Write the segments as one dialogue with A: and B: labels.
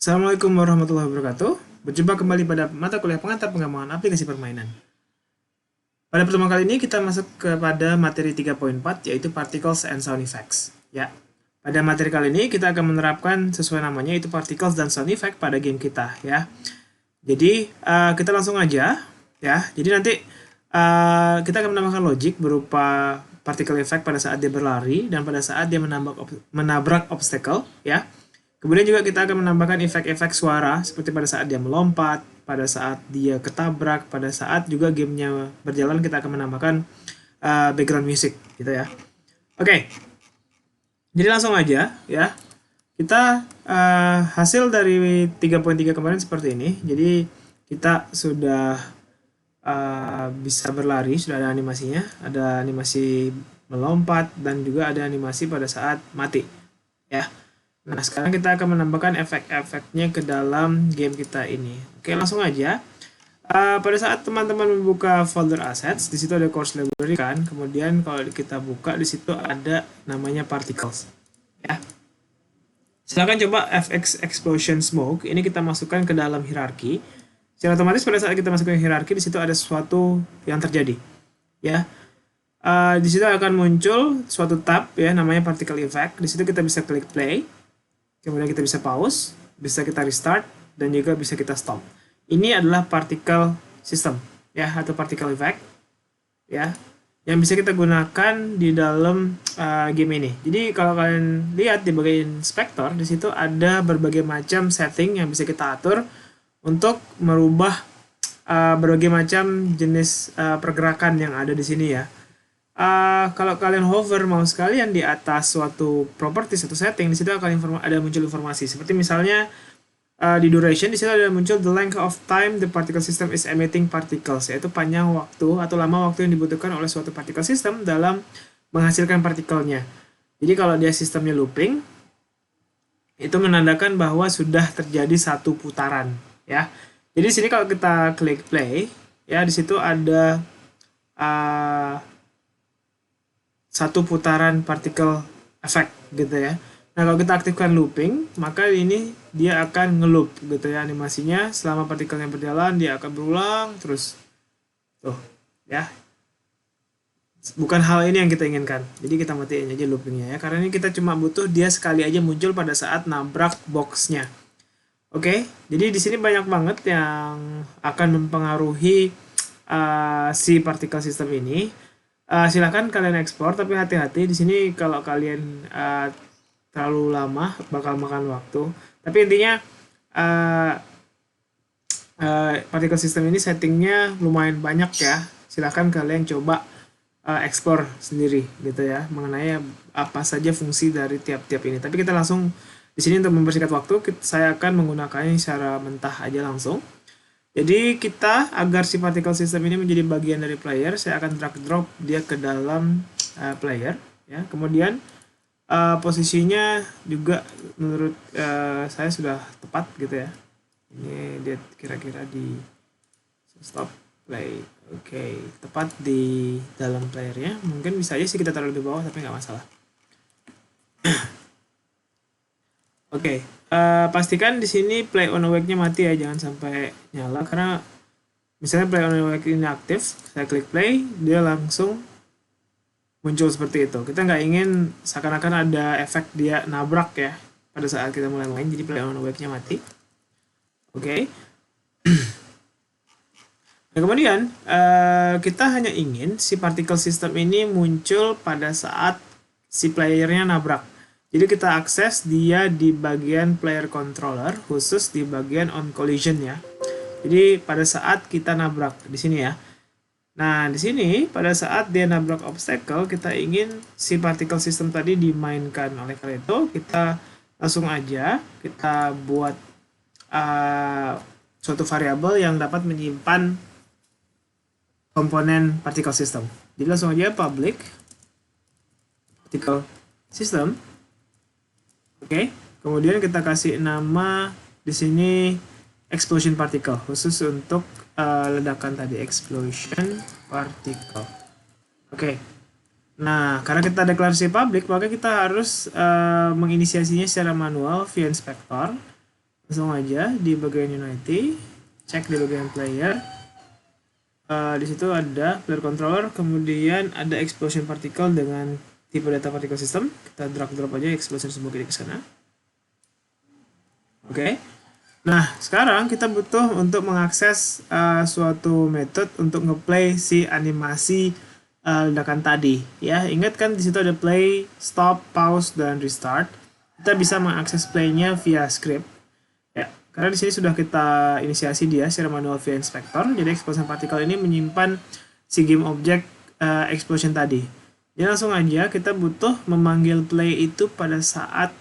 A: Assalamualaikum warahmatullahi wabarakatuh. Berjumpa kembali pada mata kuliah pengantar pengembangan aplikasi permainan. Pada pertemuan kali ini kita masuk kepada materi 3.4 yaitu Particles and Sound Effects. Ya. Pada materi kali ini kita akan menerapkan sesuai namanya yaitu Particles dan Sound Effect pada game kita ya. Jadi kita langsung aja ya. Jadi nanti kita akan menambahkan logic berupa particle effect pada saat dia berlari dan pada saat dia menabrak obstacle ya. Kemudian juga kita akan menambahkan efek-efek suara seperti pada saat dia melompat, pada saat dia ketabrak, pada saat juga gamenya berjalan kita akan menambahkan background music gitu ya. Oke, jadi langsung aja ya. Kita hasil dari 3.3 kemarin seperti ini. Jadi kita sudah bisa berlari, sudah ada animasinya, ada animasi melompat dan juga ada animasi pada saat mati ya. Nah, sekarang kita akan menambahkan efek-efeknya ke dalam game kita ini. Oke, langsung aja. Pada saat teman-teman membuka folder assets, di situ ada course library kan. Kemudian kalau kita buka di situ ada namanya particles. Ya. Silakan coba FX Explosion Smoke. Ini kita masukkan ke dalam hierarki. Secara otomatis pada saat kita masukkan hierarki di situ ada sesuatu yang terjadi. Ya. Di situ akan muncul suatu tab ya namanya particle effect. Di situ kita bisa klik play. Kemudian kita bisa pause, bisa kita restart, dan juga bisa kita stop. Ini adalah particle system, ya, atau particle effect, ya, yang bisa kita gunakan di dalam game ini. Jadi kalau kalian lihat di bagian inspector, di situ ada berbagai macam setting yang bisa kita atur untuk merubah berbagai macam jenis pergerakan yang ada di sini ya. Kalau kalian hover mouse kalian di atas suatu properties atau setting, di situ akan ada muncul informasi. Seperti misalnya di duration di situ ada muncul the length of time the particle system is emitting particles, yaitu panjang waktu atau lama waktu yang dibutuhkan oleh suatu particle system dalam menghasilkan partikelnya. Jadi kalau dia sistemnya looping, itu menandakan bahwa sudah terjadi satu putaran, ya. Jadi di sini kalau kita klik play, ya di situ ada satu putaran particle effect gitu ya. Nah kalau kita aktifkan looping, maka ini dia akan ngeloop gitu ya animasinya selama partikelnya berjalan dia akan berulang terus. Tuh ya. Bukan hal ini yang kita inginkan. Jadi kita matiin aja loopingnya ya. Karena ini kita cuma butuh dia sekali aja muncul pada saat nabrak boxnya. Oke, jadi di sini banyak banget yang akan mempengaruhi si particle system ini. Silakan kalian ekspor, tapi hati-hati di sini kalau kalian terlalu lama bakal makan waktu. Tapi intinya particle system ini settingnya lumayan banyak ya. Silakan kalian coba ekspor sendiri gitu ya mengenai apa saja fungsi dari tiap-tiap ini. Tapi kita langsung di sini untuk mempersingkat waktu, saya akan menggunakannya secara mentah aja langsung. Jadi kita agar si particle system ini menjadi bagian dari player, saya akan drag drop dia ke dalam player ya. Kemudian posisinya juga menurut saya sudah tepat gitu ya. Ini dia kira-kira di stop play. Oke, tepat di dalam playernya. Mungkin bisa aja sih kita taruh lebih bawah tapi nggak masalah. Oke, pastikan di sini play on awake-nya mati ya, jangan sampai nyala karena misalnya play on awake ini aktif, saya klik play, dia langsung muncul seperti itu. Kita nggak ingin seakan-akan ada efek dia nabrak ya pada saat kita mulai main, jadi play on awake-nya mati. Oke. Nah kemudian kita hanya ingin si particle system ini muncul pada saat si playernya nabrak. Jadi kita akses dia di bagian player controller, khusus di bagian on collision ya. Jadi pada saat kita nabrak di sini ya. Nah di sini pada saat dia nabrak obstacle, kita ingin si particle system tadi dimainkan. Oleh karena itu kita langsung aja kita buat suatu variabel yang dapat menyimpan komponen particle system. Jadi langsung aja public particle system. Oke, kemudian kita kasih nama di sini explosion particle khusus untuk ledakan tadi explosion particle. Oke. Nah, karena kita deklarasi public, maka kita harus menginisiasinya secara manual via inspector. Langsung aja di bagian Unity, cek di bagian player. Di situ ada player controller, kemudian ada explosion particle dengan tipe data particle system. Kita drag drop aja explosion semua ke sana. Oke. Nah, sekarang kita butuh untuk mengakses suatu metode untuk ngeplay si animasi ledakan tadi. Ya, ingat kan di situ ada play, stop, pause, dan restart. Kita bisa mengakses playnya via script. Ya, karena di sini sudah kita inisiasi dia secara manual via inspector. Jadi explosion particle ini menyimpan si game object explosion tadi. Jadi langsung aja kita butuh memanggil play itu pada saat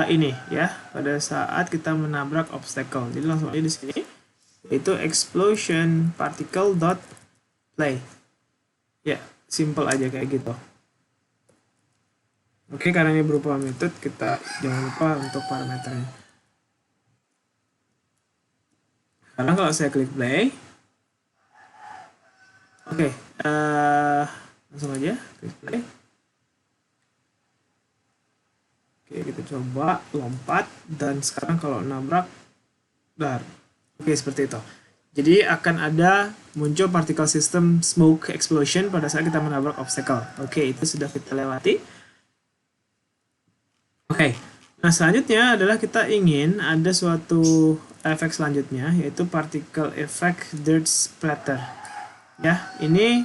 A: ini ya, pada saat kita menabrak obstacle. Jadi langsung aja di sini itu explosion particle dot play. Ya, simple aja kayak gitu. Oke, karena ini berupa metode, kita jangan lupa untuk parameternya. Sekarang kalau saya klik play, oke, langsung aja klik play. Oke, kita coba lompat, dan sekarang kalau nabrak, dar. Oke, seperti itu. Jadi akan ada muncul particle system smoke explosion pada saat kita menabrak obstacle. Oke, itu sudah kita lewati. Oke, nah selanjutnya adalah kita ingin ada suatu efek selanjutnya, yaitu particle effect dirt splatter. Ya, ini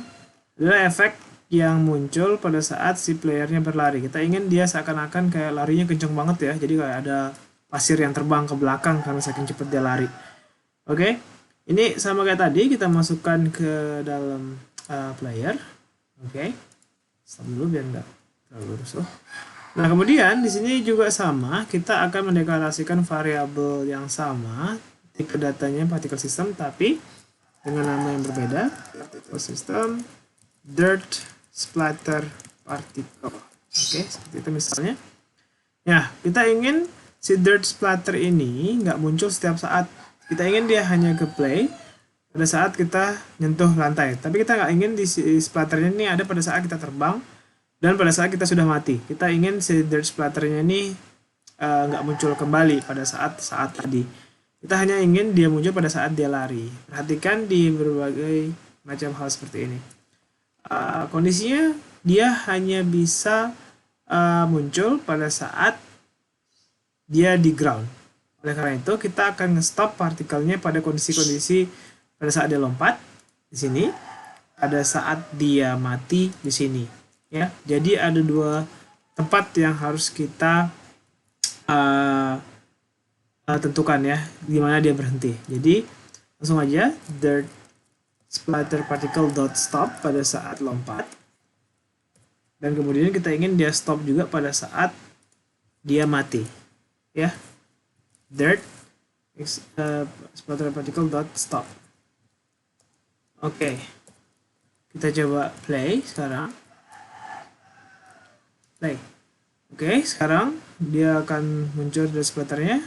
A: adalah efek yang muncul pada saat si playernya berlari. Kita ingin dia seakan-akan kayak larinya kenceng banget ya, jadi kayak ada pasir yang terbang ke belakang karena saking cepat dia lari. Oke, ini sama kayak tadi, kita masukkan ke dalam player. Oke, stop dulu biar nggak terlalu rusuh. Nah, kemudian di sini juga sama, kita akan mendeklarasikan variabel yang sama, tipe datanya particle system, tapi dengan nama yang berbeda, particle system dirt splatter particle. Oke, seperti itu misalnya. Ya, kita ingin si dirt splatter ini nggak muncul setiap saat. Kita ingin dia hanya ke play pada saat kita nyentuh lantai. Tapi kita nggak ingin di splatternya ini ada pada saat kita terbang dan pada saat kita sudah mati. Kita ingin si dirt splatternya ini nggak muncul kembali pada saat tadi. Kita hanya ingin dia muncul pada saat dia lari. Perhatikan di berbagai macam hal seperti ini. Kondisinya dia hanya bisa muncul pada saat dia di ground. Oleh karena itu kita akan nge-stop partikelnya pada kondisi-kondisi pada saat dia lompat di sini, pada saat dia mati di sini. Ya, jadi ada dua tempat yang harus kita tentukan ya, di mana dia berhenti. Jadi langsung aja dirt splatter particle dot stop pada saat lompat, dan kemudian kita ingin dia stop juga pada saat dia mati ya, dirt splatter particle dot stop. Oke, kita coba play sekarang. Play. Oke, sekarang dia akan muncul dari splatternya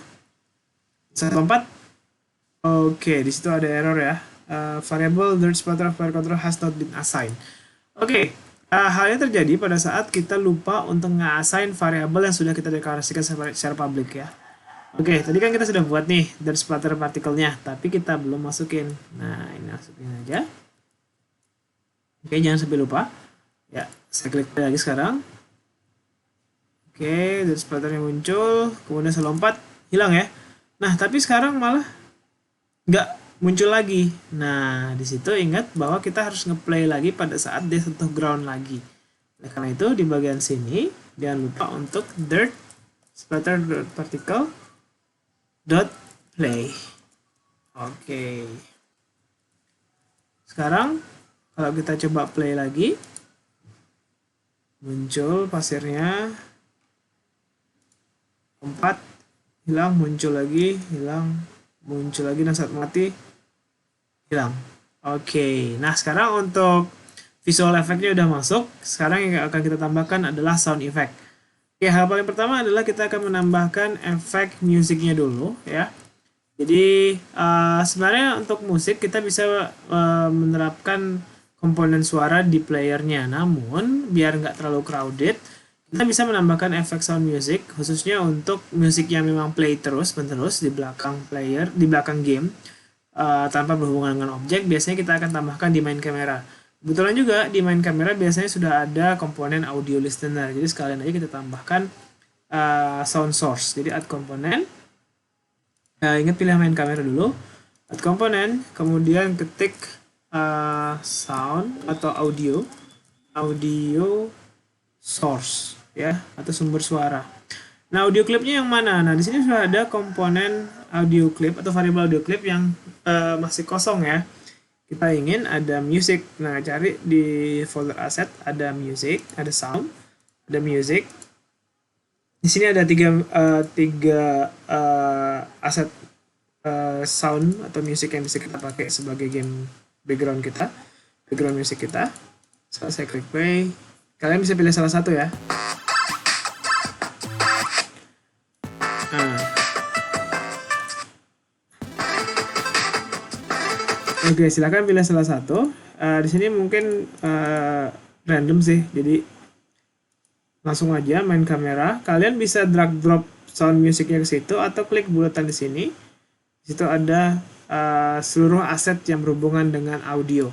A: saat lompat. Oke, di situ ada error ya. Variable dirt splatter player control has not been assigned. Oke, halnya terjadi pada saat kita lupa untuk nge-assign variabel yang sudah kita deklarasikan secara public ya. Oke, tadi kan kita sudah buat nih dirt splatter partikelnya, tapi kita belum masukin. Nah, ini masukin aja. Oke, jangan sampai lupa. Ya, saya klik lagi sekarang. Oke, dirt splatternya muncul, kemudian saya lompat, hilang ya. Nah, tapi sekarang malah nggak muncul lagi. Nah, di situ ingat bahwa kita harus ngeplay lagi pada saat dia sentuh ground lagi. Oleh karena itu di bagian sini jangan lupa untuk dirt splatter particle dot play. Oke. Sekarang kalau kita coba play lagi, muncul pasirnya, lompat, hilang, muncul lagi, hilang, muncul lagi, dan saat mati hilang. Oke, nah sekarang untuk visual efeknya udah masuk. Sekarang yang akan kita tambahkan adalah sound effect. Oke, hal paling pertama adalah kita akan menambahkan efek musiknya dulu ya. Jadi sebenarnya untuk musik kita bisa menerapkan komponen suara di playernya, namun biar nggak terlalu crowded, Kita bisa menambahkan efek sound music khususnya untuk musik yang memang play terus menerus di belakang player, di belakang game tanpa berhubungan dengan objek. Biasanya kita akan tambahkan di main camera. Kebetulan juga di main camera biasanya sudah ada komponen audio listener. Jadi sekalian aja kita tambahkan sound source. Jadi add komponen. Ingat pilih main kamera dulu. Add komponen, kemudian ketik sound atau audio source ya, atau sumber suara. Nah, audio clipnya yang mana? Nah, di sini sudah ada komponen audio clip atau variabel audio clip yang masih kosong ya. Kita ingin ada music. Nah, cari di folder asset, ada music, ada sound, ada music. Di sini ada tiga aset sound atau music yang bisa kita pakai sebagai game background music kita. So, saya klik play. Kalian bisa pilih salah satu ya. Oke, silakan pilih salah satu. Di sini mungkin random sih, jadi langsung aja main kamera. Kalian bisa drag drop sound musiknya ke situ atau klik bulatan di sini. Di situ ada seluruh aset yang berhubungan dengan audio.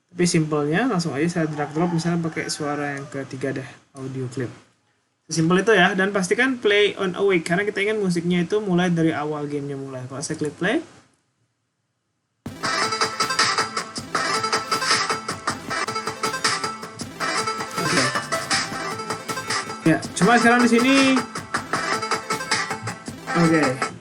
A: Tapi simpelnya langsung aja saya drag drop misalnya pakai suara yang ketiga deh, audio clip. Simpel itu ya, dan pastikan play on awake karena kita ingin musiknya itu mulai dari awal gamenya mulai. Kalau saya klik play, ya, cuma sekarang di sini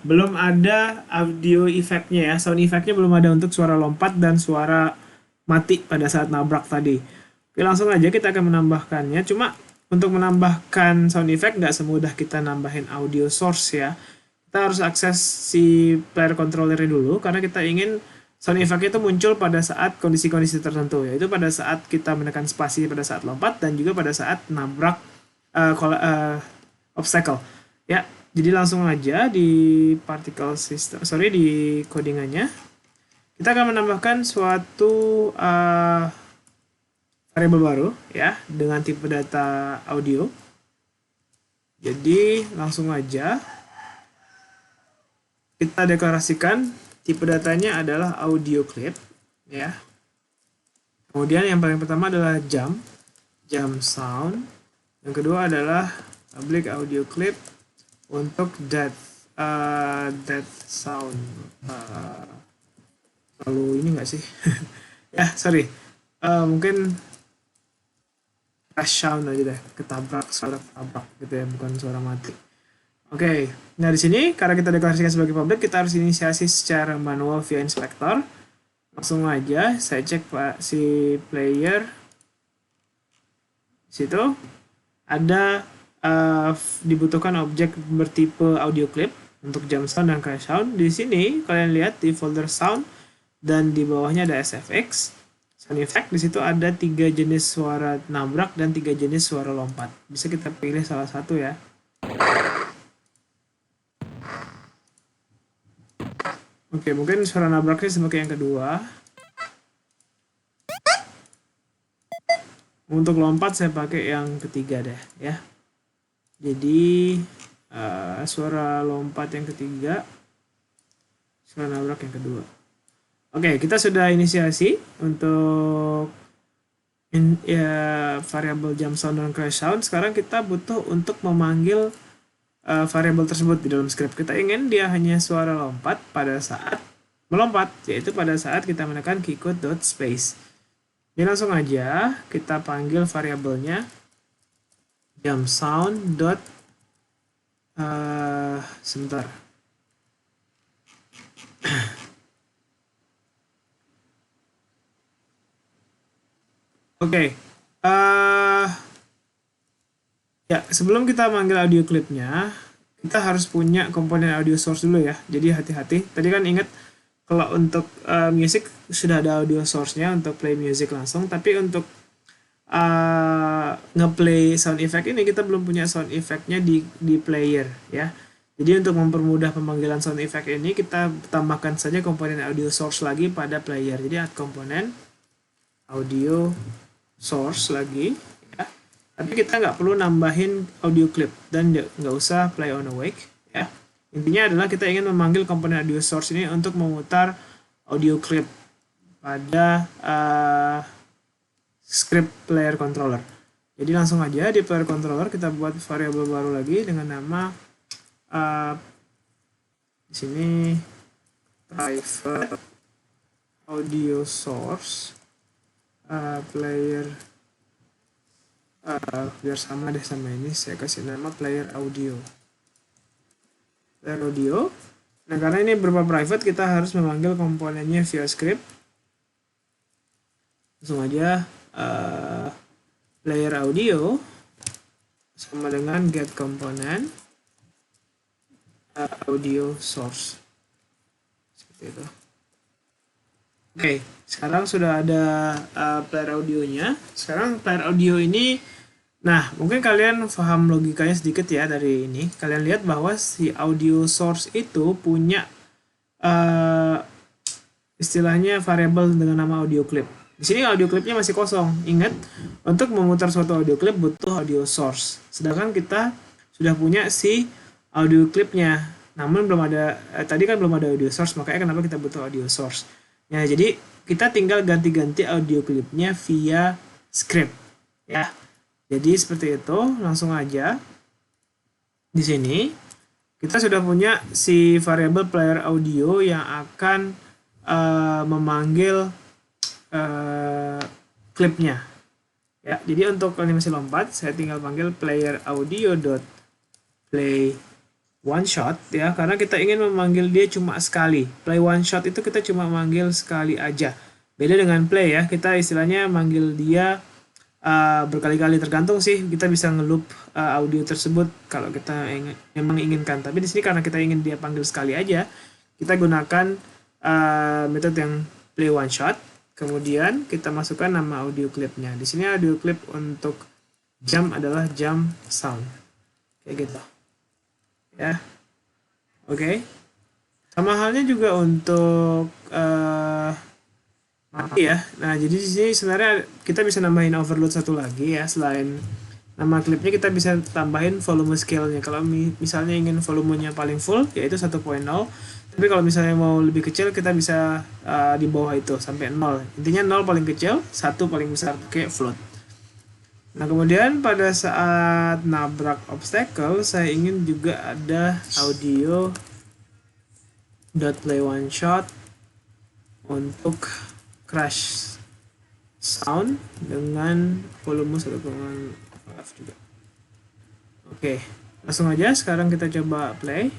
A: belum ada audio efeknya ya, sound efeknya belum ada untuk suara lompat dan suara mati pada saat nabrak tadi. Oke, langsung aja kita akan menambahkannya. Cuma untuk menambahkan sound effect nggak semudah kita nambahin audio source ya. Kita harus akses si player controllernya dulu karena kita ingin sound effect itu muncul pada saat kondisi-kondisi tertentu, yaitu pada saat kita menekan spasi pada saat lompat dan juga pada saat nabrak obstacle ya. Jadi langsung aja di particle system, di codingannya kita akan menambahkan suatu variabel baru ya dengan tipe data audio. Jadi langsung aja kita deklarasikan tipe datanya adalah audio clip ya. Kemudian yang paling pertama adalah jam sound. Yang kedua adalah public audio clip untuk that sound. Lalu ini enggak sih? Ya, sorry. Mungkin crash sound aja deh, suara ketabrak gitu ya, bukan suara mati. Oke, nah di sini karena kita deklarasikan sebagai public, kita harus inisiasi secara manual via inspector. Langsung aja saya cek si player. Di situ ada dibutuhkan objek bertipe audio clip untuk jam sound dan crash sound. Di sini kalian lihat di folder sound dan di bawahnya ada SFX. Sound effect, di situ ada 3 jenis suara nabrak dan 3 jenis suara lompat. Bisa kita pilih salah satu ya. Oke, mungkin suara nabraknya sebagai yang kedua. Untuk lompat saya pakai yang ketiga deh ya. Jadi suara lompat yang ketiga, suara nabrak yang kedua. Oke, kita sudah inisiasi untuk variabel jump sound dan crash sound. Sekarang kita butuh untuk memanggil variabel tersebut di dalam script. Kita ingin dia hanya suara lompat pada saat melompat, yaitu pada saat kita menekan keycode.space. Jadi langsung aja kita panggil variabelnya jump sound sebentar. Oke, ya sebelum kita manggil audio clipnya, kita harus punya komponen audio source dulu ya. Jadi hati-hati. Tadi kan ingat kalau untuk music sudah ada audio source-nya untuk play music langsung, tapi untuk ngeplay sound effect ini kita belum punya sound effect-nya di player ya. Jadi untuk mempermudah pemanggilan sound effect ini kita tambahkan saja komponen audio source lagi pada player. Jadi add komponen audio source lagi ya. Tapi kita nggak perlu nambahin audio clip dan nggak usah play on awake ya. Intinya adalah kita ingin memanggil komponen audio source ini untuk memutar audio clip pada script player controller. Jadi langsung aja di player controller kita buat variabel baru lagi dengan nama di sini private audio source player, biar sama deh sama ini, saya kasih nama player audio. Nah karena ini berupa private, kita harus memanggil komponennya via script. Langsung aja player audio sama dengan get komponen audio source, seperti itu. Oke, sekarang sudah ada player audionya. Sekarang player audio ini, nah mungkin kalian paham logikanya sedikit ya dari ini. Kalian lihat bahwa si audio source itu punya istilahnya variabel dengan nama audio clip. Di sini audio clipnya masih kosong. Ingat, untuk memutar suatu audio clip butuh audio source. Sedangkan kita sudah punya si audio clipnya. Namun belum ada, tadi kan belum ada audio source, makanya kenapa kita butuh audio source. Ya, jadi kita tinggal ganti-ganti audio clipnya via script ya. Jadi seperti itu, langsung aja di sini kita sudah punya si variabel player audio yang akan memanggil klipnya ya. Jadi untuk animasi lompat saya tinggal panggil player audio dot play one shot ya, karena kita ingin memanggil dia cuma sekali. Play one shot itu kita cuma manggil sekali aja. Beda dengan play ya, kita istilahnya manggil dia berkali-kali, tergantung sih, kita bisa ngeloop audio tersebut kalau kita memang inginkan. Tapi di sini karena kita ingin dia panggil sekali aja, kita gunakan metode yang play one shot. Kemudian kita masukkan nama audio clipnya. Di sini audio clip untuk jam adalah jam sound, kayak gitu ya. Oke. Sama halnya juga untuk mati ya. Nah, jadi di sini sebenarnya kita bisa nambahin overload satu lagi ya. Selain nama klipnya, kita bisa tambahin volume scale-nya. Kalau misalnya ingin volumenya paling full, yaitu 1.0. Tapi kalau misalnya mau lebih kecil, kita bisa di bawah itu sampai 0. Intinya 0 paling kecil, 1 paling besar, kayak float. Nah, kemudian pada saat nabrak obstacle, saya ingin juga ada audio .play one shot untuk crash sound dengan volume 1,5 juga. Oke, langsung aja sekarang kita coba play.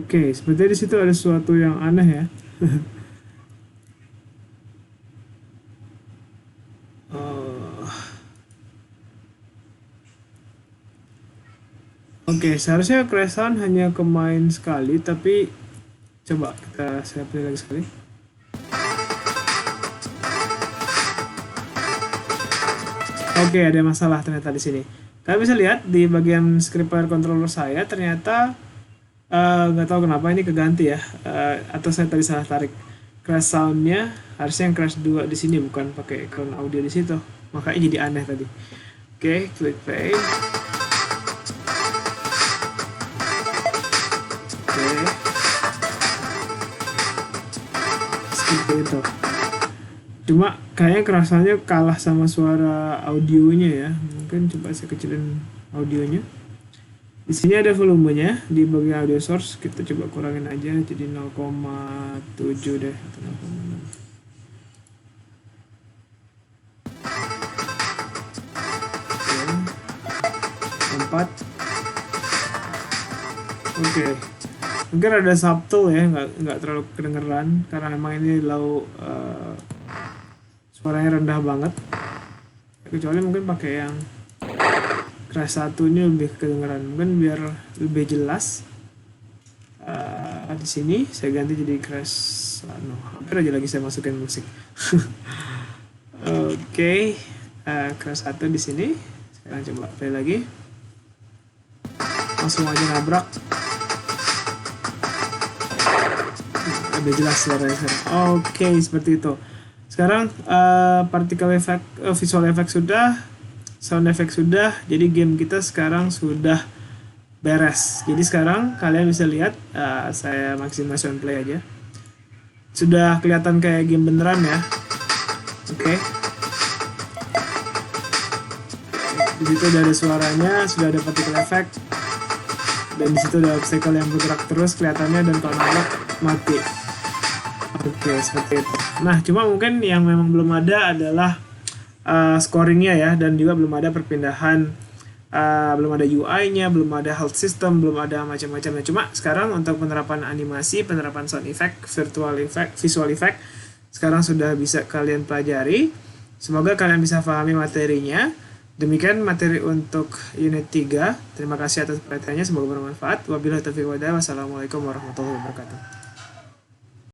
A: Oke, sepertinya di situ ada sesuatu yang aneh ya. Oke, seharusnya crash sound hanya kemain sekali, tapi coba saya play lagi sekali. Oke, ada masalah ternyata di sini. Kalian bisa lihat di bagian script player controller saya ternyata nggak tahu kenapa ini keganti ya, atau saya tadi salah tarik. Crash soundnya harusnya yang crash 2 di sini, bukan pakai icon audio di situ, makanya jadi aneh tadi. Oke, klik play. Oke, seperti itu. Cuma kayaknya kerasannya kalah sama suara audionya ya. Mungkin coba saya kecilin audionya. Di sini ada volumenya di bagian audio source, kita coba kurangin aja jadi 0,7 deh atau 0,6. Oke, 4. Oke. Mungkin ada subtle ya, nggak terlalu kedengeran karena memang ini low, suaranya rendah banget. Kecuali mungkin pakai yang crash 1 ini lebih kedengeran, mungkin biar lebih jelas. Di sini saya ganti jadi crash, hampir aja lagi saya masukin musik. Oke, kelas 1 di sini. Sekarang coba play lagi. Langsung aja nabrak. Udah jelas suaranya sekarang. Oke, seperti itu. Sekarang particle effect, visual effect sudah, sound effect sudah. Jadi game kita sekarang sudah beres. Jadi sekarang kalian bisa lihat, saya maximization play aja. Sudah kelihatan kayak game beneran ya. Oke. Di situ udah ada suaranya, sudah ada particle effect. Dan di situ ada obstacle yang bergerak terus kelihatannya, dan kalau nabrak mati. Oke, seperti itu. Nah, cuma mungkin yang memang belum ada adalah scoringnya ya, dan juga belum ada perpindahan, belum ada UI-nya, belum ada health system, belum ada macam-macamnya. Cuma sekarang untuk penerapan animasi, penerapan sound effect, virtual effect, visual effect, sekarang sudah bisa kalian pelajari. Semoga kalian bisa pahami materinya. Demikian materi untuk unit 3. Terima kasih atas perhatiannya, semoga bermanfaat. Wabillahi taufiq wal hidayah. Wassalamualaikum warahmatullahi wabarakatuh.